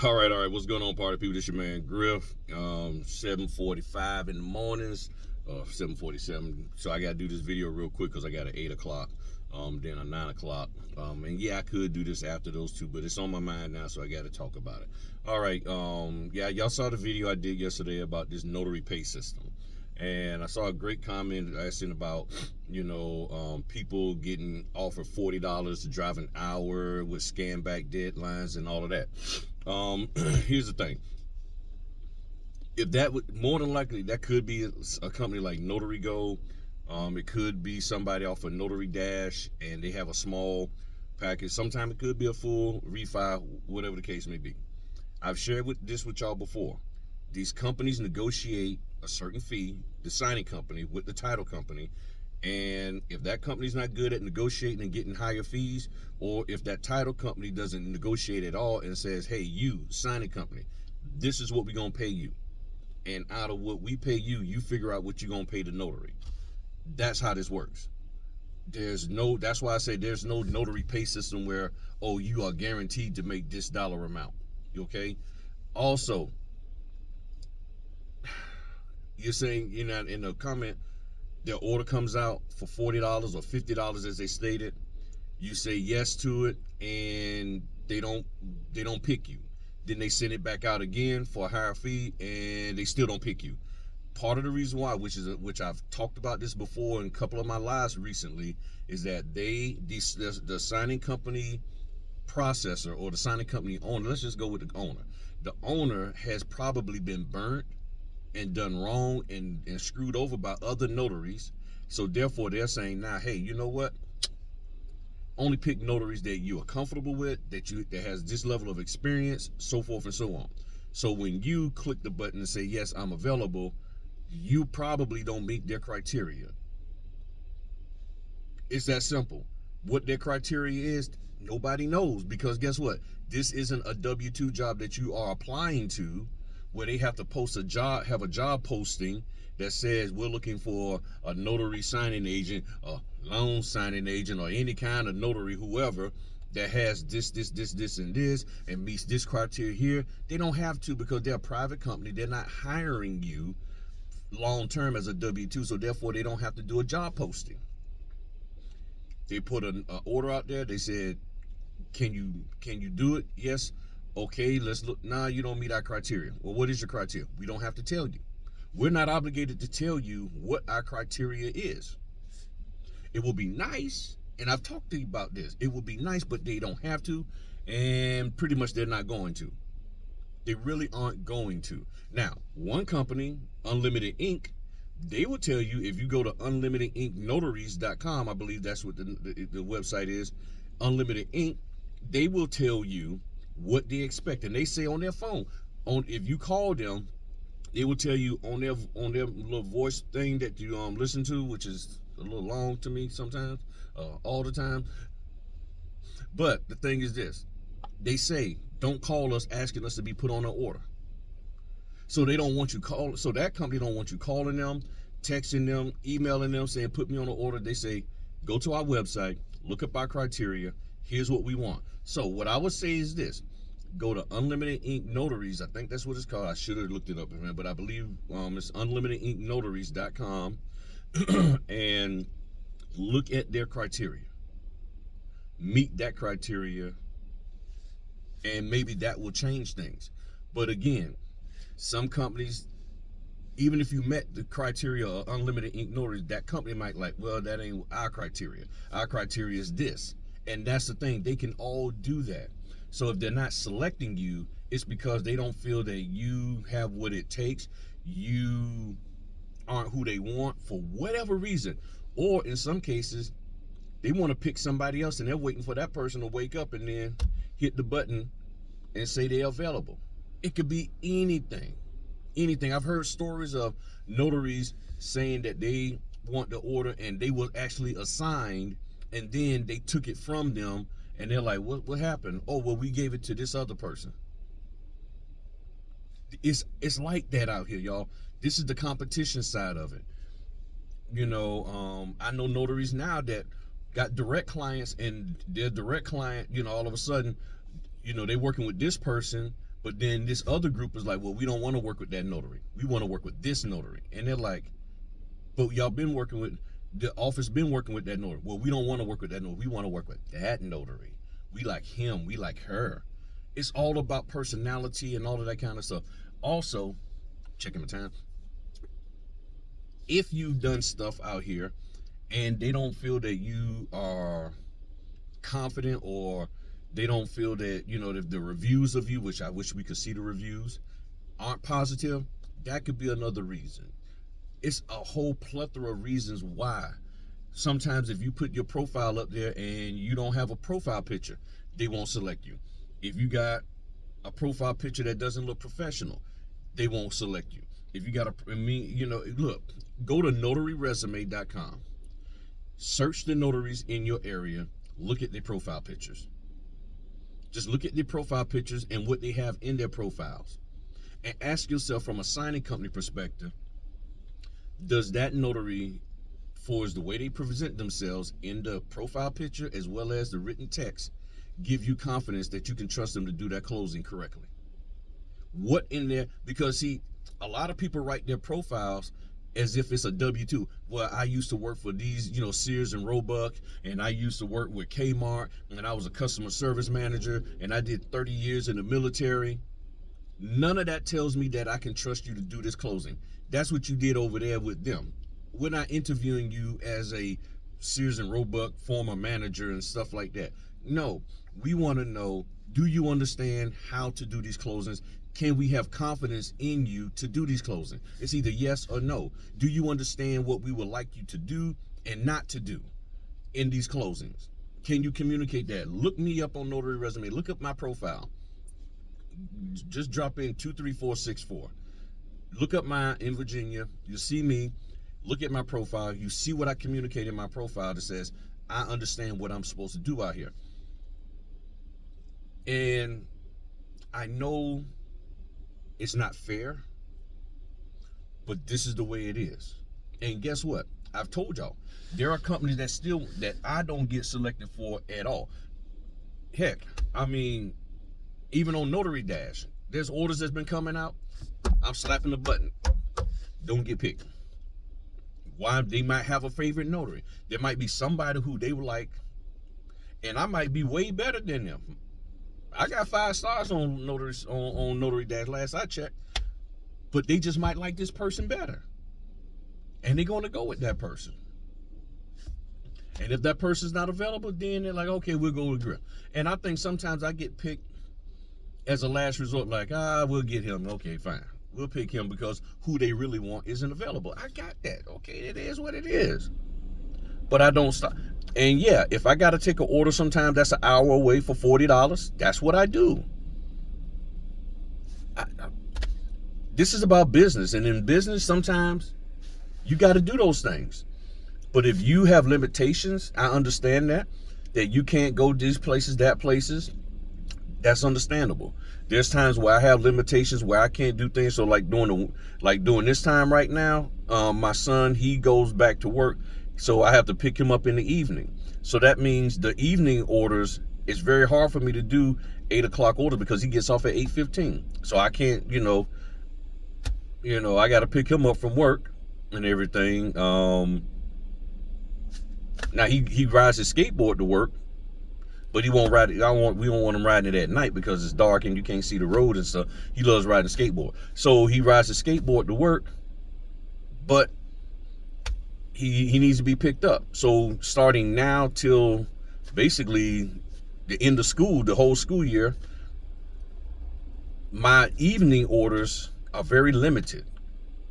All right. What's going on, party people? This your man Griff. 7:45 in the mornings, 7:47. So I gotta do this video real quick because I got an 8 o'clock, then a 9 o'clock. And yeah, I could do this after those two, but it's on my mind now, so I gotta talk about it. All right. Yeah, y'all saw the video I did yesterday about this Notary Pay System. And I saw a great comment asking about, people getting offered $40 to drive an hour with scan back deadlines and all of that. Here's the thing. If that would, more than likely, that could be a company like Notary Go. It could be somebody off of Notary Dash, and they have a small package. Sometimes it could be a full refi, whatever the case may be. I've shared this with y'all before. These companies negotiate a certain fee, the signing company with the title company, and if that company's not good at negotiating and getting higher fees, or if that title company doesn't negotiate at all and says, hey, you signing company, this is what we're gonna pay you, and out of what we pay you, you figure out what you're gonna pay the notary. That's how this works. That's why I say there's no notary pay system where, oh, you are guaranteed to make this dollar amount. Okay. Also, you're saying, in the comment, their order comes out for $40 or $50 as they stated. You say yes to it, and they don't pick you. Then they send it back out again for a higher fee, and they still don't pick you. Part of the reason why, which I've talked about this before in a couple of my lives recently, is that the signing company processor or the signing company owner, let's just go with the owner. The owner has probably been burnt and done wrong and screwed over by other notaries. So therefore they're saying, now, hey, you know what? Only pick notaries that you are comfortable with, that has this level of experience, so forth and so on. So when you click the button and say, yes, I'm available, you probably don't meet their criteria. It's that simple. What their criteria is, nobody knows, because guess what? This isn't a W-2 job that you are applying to, where they have to have a job posting that says we're looking for a notary signing agent, a loan signing agent, or any kind of notary, whoever, that has this, and this, and meets this criteria here. They don't have to, because they're a private company. They're not hiring you long term as a W-2, so therefore they don't have to do a job posting. They put an order out there. They said, can you do it? Yes. Okay, let's look. Nah, you don't meet our criteria. Well, what is your criteria? We don't have to tell you. We're not obligated to tell you what our criteria is. It will be nice, and I've talked to you about this. It will be nice, but they don't have to, and pretty much they're not going to. They really aren't going to. Now, one company, Unlimited Ink, they will tell you, if you go to unlimitedinknotaries.com, I believe that's what the website is, Unlimited Ink, they will tell you what they expect, and they say on their phone, if you call them, they will tell you on their little voice thing that you listen to, which is a little long to me sometimes, all the time. But the thing is this: they say, don't call us asking us to be put on an order. So they don't want you so that company don't want you calling them, texting them, emailing them saying put me on an order. They say, go to our website, look up our criteria, here's what we want. So what I would say is this: go to Unlimited Ink Notaries. I think that's what it's called. I should have looked it up, but I believe it's unlimitedinknotaries.com and look at their criteria. Meet that criteria, and maybe that will change things. But again, some companies, even if you met the criteria of Unlimited Ink Notaries, that company might well, that ain't our criteria. Our criteria is this. And that's the thing. They can all do that. So if they're not selecting you, it's because they don't feel that you have what it takes. You aren't who they want for whatever reason. Or in some cases, they want to pick somebody else, and they're waiting for that person to wake up and then hit the button and say they're available. It could be anything. Anything. I've heard stories of notaries saying that they want the order and they were actually assigned, and then they took it from them, and they're like, what happened? Oh, well, we gave it to this other person. It's like that out here, y'all. This is the competition side of it. I know notaries now that got direct clients, and their direct client, all of a sudden, they're working with this person, But then this other group is like, well, we don't want to work with that notary. We want to work with this notary. And they're like, but y'all been working with, the office been working with that notary. Well, we don't want to work with that notary. We want to work with that notary. We like him. We like her. It's all about personality and all of that kind of stuff. Also, checking my time. If you've done stuff out here and they don't feel that you are confident, or they don't feel that, you know, that the reviews of you, which I wish we could see the reviews, aren't positive, that could be another reason. It's a whole plethora of reasons why. Sometimes if you put your profile up there and you don't have a profile picture, they won't select you. If you got a profile picture that doesn't look professional, they won't select you. If you got look, go to notaryresume.com, search the notaries in your area, look at their profile pictures. Just look at their profile pictures and what they have in their profiles, and ask yourself from a signing company perspective, does that notary, for the way they present themselves in the profile picture as well as the written text, give you confidence that you can trust them to do that closing correctly? What in there? Because see, a lot of people write their profiles as if it's a W-2. Well, I used to work for these, Sears and Roebuck, and I used to work with Kmart, and I was a customer service manager, and I did 30 years in the military. None of that tells me that I can trust you to do this closing. That's what you did over there with them. We're not interviewing you as a Sears and Roebuck former manager and stuff like that. No, we want to know, do you understand how to do these closings? Can we have confidence in you to do these closings? It's either yes or no. Do you understand what we would like you to do and not to do in these closings? Can you communicate that? Look me up on Notary Resume. Look up my profile. Just drop in 23464. Look up mine in Virginia. You'll see me. Look at my profile. You see what I communicate in my profile that says, I understand what I'm supposed to do out here. And I know it's not fair, but this is the way it is. And guess what? I've told y'all, there are companies that I don't get selected for at all. Heck, I mean, even on Notary Dash, there's orders that's been coming out. I'm slapping the button. Don't get picked. Why? They might have a favorite notary. There might be somebody who they would like, and I might be way better than them. I got 5 stars on Notary Dash last I checked, but they just might like this person better, and they're going to go with that person. And if that person's not available, then they're like, okay, we'll go with Grill. And I think sometimes I get picked as a last resort, like, we'll get him. Okay, fine. We'll pick him because who they really want isn't available. I got that. Okay, it is what it is. But I don't stop. And yeah, if I got to take an order sometime that's an hour away for $40, that's what I do. This is about business. And in business, sometimes you got to do those things. But if you have limitations, I understand that you can't go these places, that places. That's understandable. There's times where I have limitations where I can't do things. So like doing this time right now, my son, he goes back to work. So I have to pick him up in the evening. So that means the evening orders, it's very hard for me to do 8 o'clock orders because he gets off at 8:15. So I can't, I got to pick him up from work and everything. Now he rides his skateboard to work, but he won't ride it. We don't want him riding it at night because it's dark and you can't see the road and stuff. He loves riding a skateboard. So he rides his skateboard to work, but he needs to be picked up. So starting now till basically the end of school, the whole school year, my evening orders are very limited.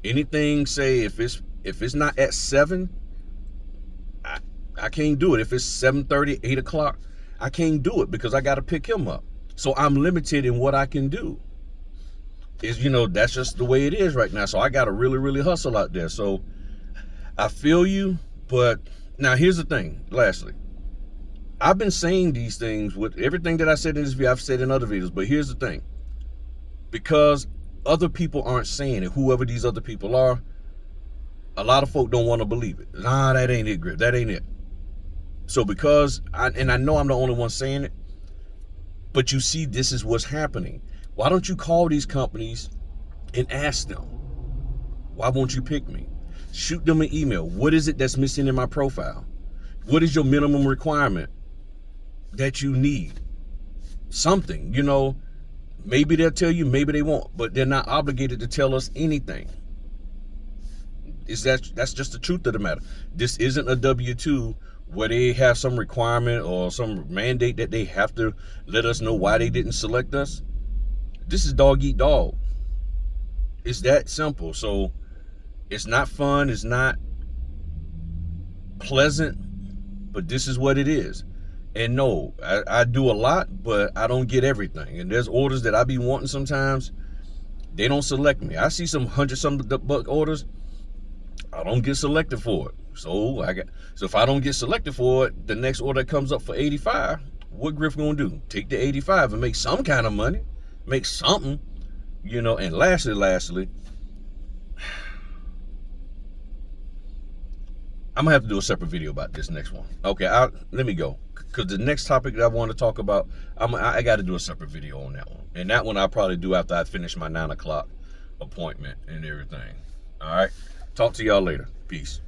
Anything, say if it's not at 7, I can't do it. If it's 7:30, 8 o'clock, I can't do it because I got to pick him up. So I'm limited in what I can do. That's just the way it is right now. So I got to really, really hustle out there. So I feel you, but now here's the thing. Lastly, I've been saying these things with everything that I said in this video, I've said in other videos, but here's the thing. Because other people aren't saying it, whoever these other people are, a lot of folk don't want to believe it. Nah, that ain't it, Griff. That ain't it. So because I know I'm the only one saying it, but you see, this is what's happening. Why don't you call these companies and ask them, why won't you pick me? Shoot them an email. What is it that's missing in my profile? What is your minimum requirement that you need? Something, you know, maybe they'll tell you, maybe they won't, but they're not obligated to tell us anything. That's just the truth of the matter. This isn't a W-2 where they have some requirement or some mandate that they have to let us know why they didn't select us. This is dog eat dog. It's that simple. So it's not fun, it's not pleasant, but this is what it is. And no, I do a lot, but I don't get everything. And there's orders that I be wanting sometimes, they don't select me. I see some $100-some orders, I don't get selected for it. So if I don't get selected for it, the next order comes up for 85. What Griff gonna do? Take the 85 and make some kind of money, make something, you know. And lastly, I'm gonna have to do a separate video about this next one. Okay, let me go, because the next topic that I want to talk about, I got to do a separate video on that one. And that one I'll probably do after I finish my 9 o'clock appointment and everything. All right, talk to y'all later. Peace.